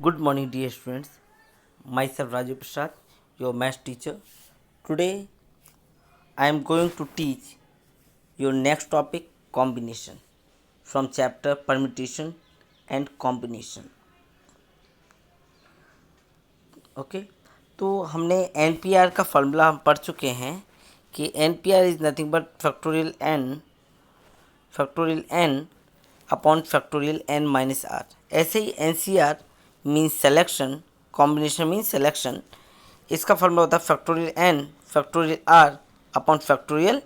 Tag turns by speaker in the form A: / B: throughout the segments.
A: Good morning, dear students. Myself Raju Prasad, your math teacher. Today, I am going to teach your next topic combination from chapter permutation and combination. Okay तो हमने NPR का formula हम पढ़ चुके हैं कि NPR is nothing but factorial n upon factorial n minus r. ऐसे ही NCR means selection, combination means selection. इसका फॉर्मूला होता है factorial n factorial r upon factorial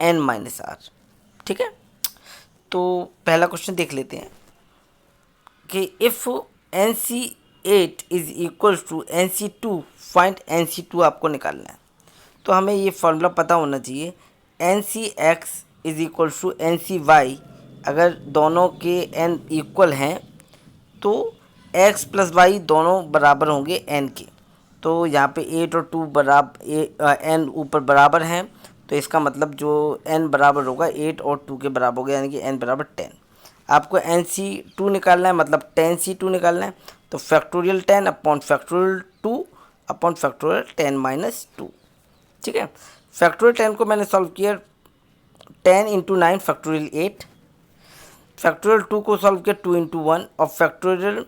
A: n minus r. ठीक है, तो पहला क्वेश्चन देख लेते हैं कि if NC8 is equal to NC2 find NC2 आपको निकालना है. तो हमें ये फॉर्मूला पता होना चाहिए. NCX is equal to NCY. अगर दोनों के n इक्वल हैं तो x प्लस वाई दोनों बराबर होंगे n के. तो यहाँ पे 8 और 2 n ऊपर बराबर हैं, तो इसका मतलब जो n बराबर होगा 8 और 2 के बराबर होगा, यानी कि n बराबर 10. आपको NC2 निकालना है, मतलब 10C2 निकालना है. तो factorial 10 upon factorial 2 upon factorial 10 minus 2. ठीक है, फैक्टोरियल 10 को मैंने सॉल्व किया 10 इंटू 9 फैक्टोरियल 8. फैक्टोरियल 2 को सॉल्व किया 2 इंटू 1 और फैक्टोरियल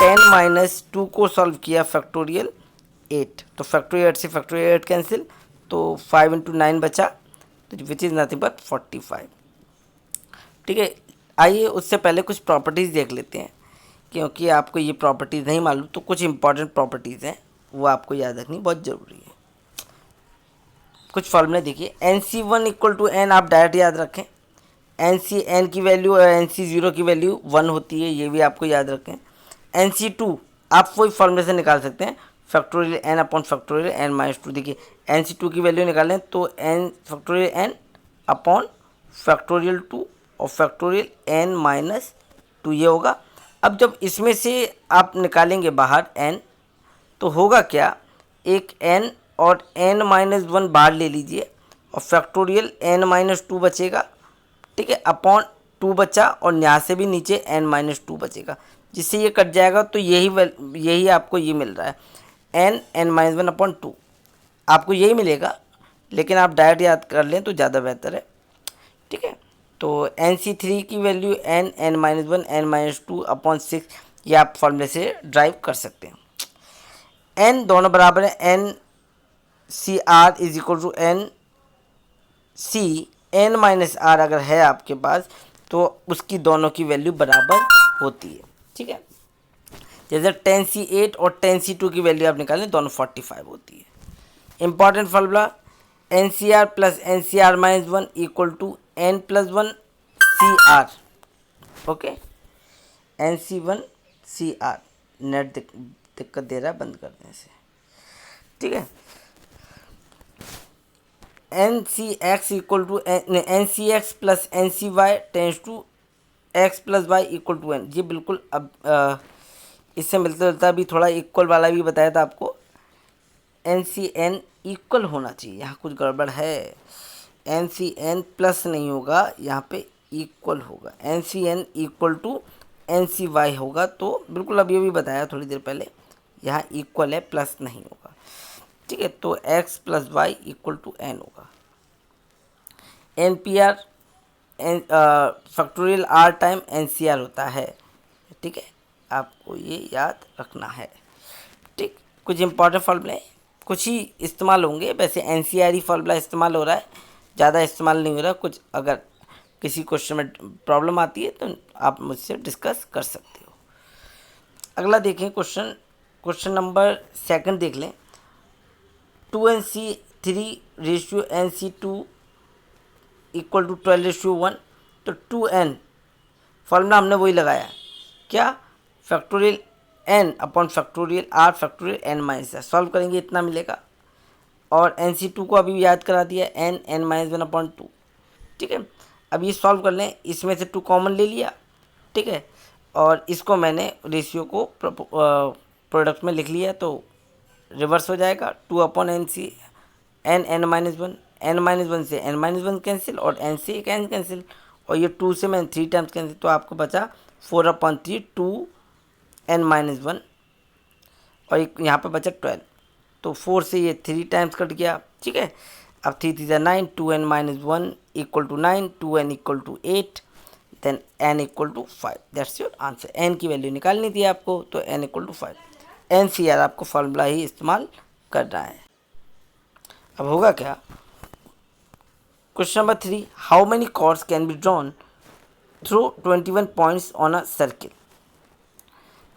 A: 10 माइनस 2 को सॉल्व किया फैक्टोरियल 8. तो फैक्टोरियल 8 से फैक्टोरियल 8 कैंसिल, तो 5 इंटू 9 बचा, तो विच इज़ नथिंग बट 45. ठीक है, आइए उससे पहले कुछ प्रॉपर्टीज़ देख लेते हैं, क्योंकि आपको ये प्रॉपर्टीज़ नहीं मालूम तो कुछ इंपॉर्टेंट प्रॉपर्टीज़ हैं वो आपको याद रखनी बहुत ज़रूरी है. कुछ फॉर्मूले देखिए. NC1 इक्वल टू n आप डायरेक्ट याद रखें. NCn की वैल्यू और NC0 की वैल्यू 1 होती है, ये भी आपको याद रखें. NC2 आप वही फॉर्मूले से निकाल सकते हैं, factorial n upon factorial n minus 2. देखिए NC2 की वैल्यू निकालें तो n factorial n upon factorial 2 और फैक्टोरियल n माइनस 2 ये होगा. अब जब इसमें से आप निकालेंगे बाहर n, तो होगा क्या, एक n और n माइनस 1 बाहर ले लीजिए और फैक्टोरियल n माइनस 2 बचेगा. ठीक है, अपॉन 2 बचा और यहाँ से भी नीचे n माइनस 2 बचेगा, जिससे ये कट जाएगा. तो यही आपको ये मिल रहा है n माइनस 1 अपॉन 2 आपको यही मिलेगा, लेकिन आप डायरेक्ट याद कर लें तो ज़्यादा बेहतर है. ठीक है, तो NC3 की value n minus 1 n minus 2 upon 6 ये आप फॉर्मूले से ड्राइव कर सकते हैं. n दोनों बराबर है, NCR is equal to n minus r अगर है आपके पास तो उसकी दोनों की वैल्यू बराबर होती है. ठीक है, जैसे 10C8 और 10C2 की वैल्यू आप निकालें दोनों 45 होती है. Important formula NCR plus NCR minus 1 equal to n plus 1 CR. Okay, NC1CR. Net दिक्कत दे रहा है, बंद कर दें इसे. ठीक है, NCX equal to NCX plus NCY tends to x plus Y equal to n. ये बिल्कुल अब इससे मिलता जुलता भी थोड़ा इक्वल वाला भी बताया था आपको. NCN इक्वल होना चाहिए, यहाँ कुछ गड़बड़ है. NCN प्लस नहीं होगा, यहाँ पे इक्वल होगा. NCN इक्वल टू NCY होगा. तो बिल्कुल अब ये भी बताया थोड़ी देर पहले, यहाँ इक्वल है, प्लस नहीं होगा. ठीक है, तो x plus Y equal to n होगा. NPR factorial r time NCR होता है. ठीक है, आपको ये याद रखना है. ठीक, कुछ इंपॉर्टेंट फॉर्मूले कुछ ही इस्तेमाल होंगे. वैसे NCR ही फॉर्मूला इस्तेमाल हो रहा है, ज़्यादा इस्तेमाल नहीं हो रहा. कुछ अगर किसी क्वेश्चन में प्रॉब्लम आती है तो आप मुझसे डिस्कस कर सकते हो. अगला देखें क्वेश्चन नंबर 2 देख लें. 2NC3 ratio NC2 equal to 12:1. तो 2n फॉर्मूला हमने वही लगाया, क्या, factorial n upon factorial r factorial n minus r. Solve करेंगे इतना मिलेगा. और NC2 को अभी याद करा दिया, n माइनस 1 अपॉन 2. ठीक है, अब ये सॉल्व कर लें, इसमें से 2 कॉमन ले लिया. ठीक है, और इसको मैंने रेशियो को प्रोडक्ट में लिख लिया, तो रिवर्स हो जाएगा. 2 upon NC n minus 1, n minus 1 से n माइनस 1 कैंसिल और n से एक n कैंसिल, और ये 2 से मैंने 3 टाइम्स कैंसिल, तो आपको बचा 4/3 2 n माइनस 1 और एक यहाँ पे बचा 12, तो 4 से ये 3 टाइम्स कट गया, ठीक है। अब 3 3 9, 2n minus 1 equal to 9, 2n equal to 8, then n equal to 5। That's your answer. n की वैल्यू निकालनी थी आपको, तो n इक्वल टू 5। NCR आपको फॉर्मूला ही इस्तेमाल करना है। अब होगा क्या, question number 3, how many chords can be drawn through 21 points on a circle.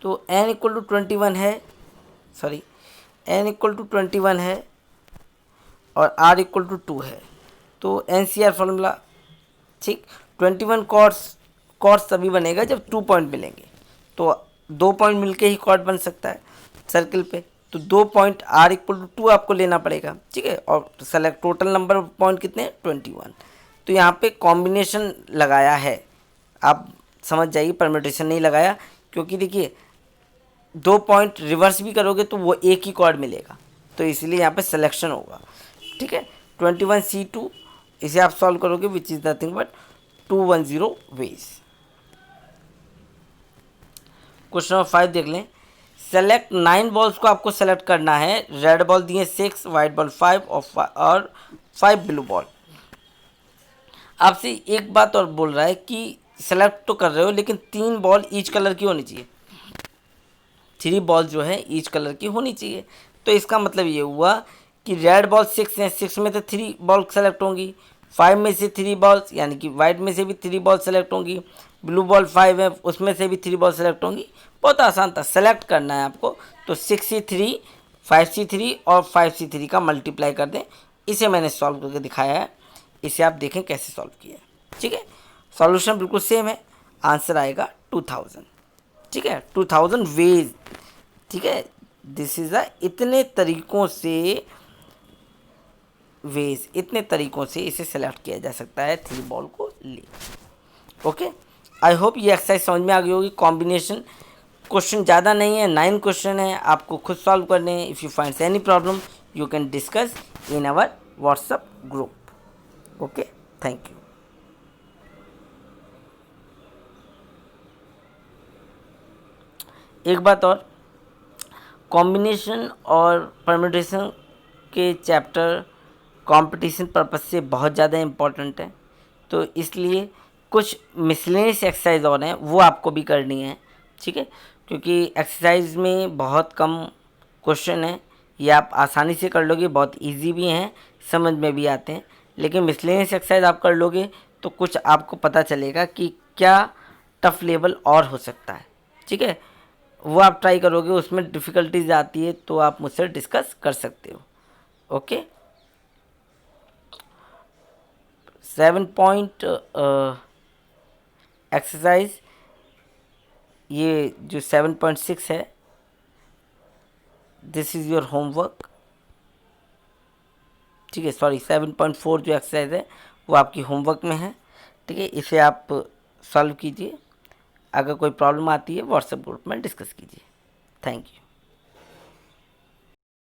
A: तो n इक्वल टू 21 है, सॉरी n इक्वल टू 21 है और r इक्वल टू 2 है, तो NCR फॉर्मूला, ठीक। 21 कॉर्ड्स तभी बनेगा जब 2 पॉइंट मिलेंगे, तो 2 पॉइंट मिलके ही कॉर्ड बन सकता है सर्किल पे, तो 2 पॉइंट r इक्वल टू 2 आपको लेना पड़ेगा, ठीक है। और select total number of point कितने हैं, 21। तो यहाँ पे कॉम्बिनेशन लगाया है, आप समझ जाइए, परम्यूटेशन नहीं लगाया, क्योंकि देखिए 2 पॉइंट रिवर्स भी करोगे तो वो एक ही कॉर्ड मिलेगा, तो इसलिए यहाँ पे सिलेक्शन होगा, ठीक है। 21C2 इसे आप सॉल्व करोगे which is nothing but 210 ways. Question number 5 देख लें, सेलेक्ट 9 बॉल्स को आपको सेलेक्ट करना है। रेड बॉल दिए 6, वाइट बॉल 5 और 5 ब्लू बॉल। आपसे एक बात और बोल रहा है कि सेलेक्ट तो कर रहे हो लेकिन 3 बॉल ईच कलर की होनी चाहिए, 3 बॉल जो है ईच कलर की होनी चाहिए। तो इसका मतलब ये हुआ कि रेड बॉल 6 है, 6 में तो 3 बॉल सेलेक्ट होंगी, 5 में से 3 बॉल्स यानी कि वाइट में से भी 3 बॉल सेलेक्ट होंगी, ब्लू बॉल 5 है उसमें से भी 3 बॉल सेलेक्ट होंगी। बहुत आसान था, सेलेक्ट करना है आपको, तो 6C3, 5C3 और 5C3 का मल्टीप्लाई कर दें। इसे मैंने सॉल्व करके दिखाया है, इसे आप देखें कैसे सॉल्व किया है, ठीक है। सॉल्यूशन बिल्कुल सेम है, आंसर आएगा 2000, ठीक है, 2000 वेज, ठीक है। दिस इज अ इतने तरीक़ों से इसे सेलेक्ट किया जा सकता है 3 बॉल को ले। ओके, आई होप ये एक्सरसाइज समझ में आ गई होगी। कॉम्बिनेशन क्वेश्चन ज़्यादा नहीं है, 9 क्वेश्चन है, आपको खुद सॉल्व करने हैं। If you find any problem you can discuss in our WhatsApp group. Okay, thank you. एक बात और, कॉम्बिनेशन और परम्यूटेशन के चैप्टर कंपटीशन पर्पस से बहुत ज़्यादा इम्पोर्टेंट है, तो इसलिए कुछ मिसलेनियस एक्सरसाइज और हैं वो आपको भी करनी है, ठीक है। क्योंकि एक्सरसाइज में बहुत कम क्वेश्चन हैं, ये आप आसानी से कर लोगे, बहुत इजी भी हैं, समझ में भी आते हैं। लेकिन मिसलेनियस एक्सरसाइज आप कर लोगे तो कुछ आपको पता चलेगा कि क्या टफ लेवल और हो सकता है, ठीक है। वो आप ट्राई करोगे, उसमें डिफ़िकल्टीज आती है तो आप मुझसे डिस्कस कर सकते हो। ओके, 7 पॉइंट एक्सरसाइज, ये जो 7.6 है, दिस इज़ योर होमवर्क, ठीक है। सॉरी, 7.4 जो एक्सरसाइज है वो आपकी होमवर्क में है, ठीक है। इसे आप सॉल्व कीजिए, अगर कोई प्रॉब्लम आती है व्हाट्सएप ग्रुप में डिस्कस कीजिए। Thank you.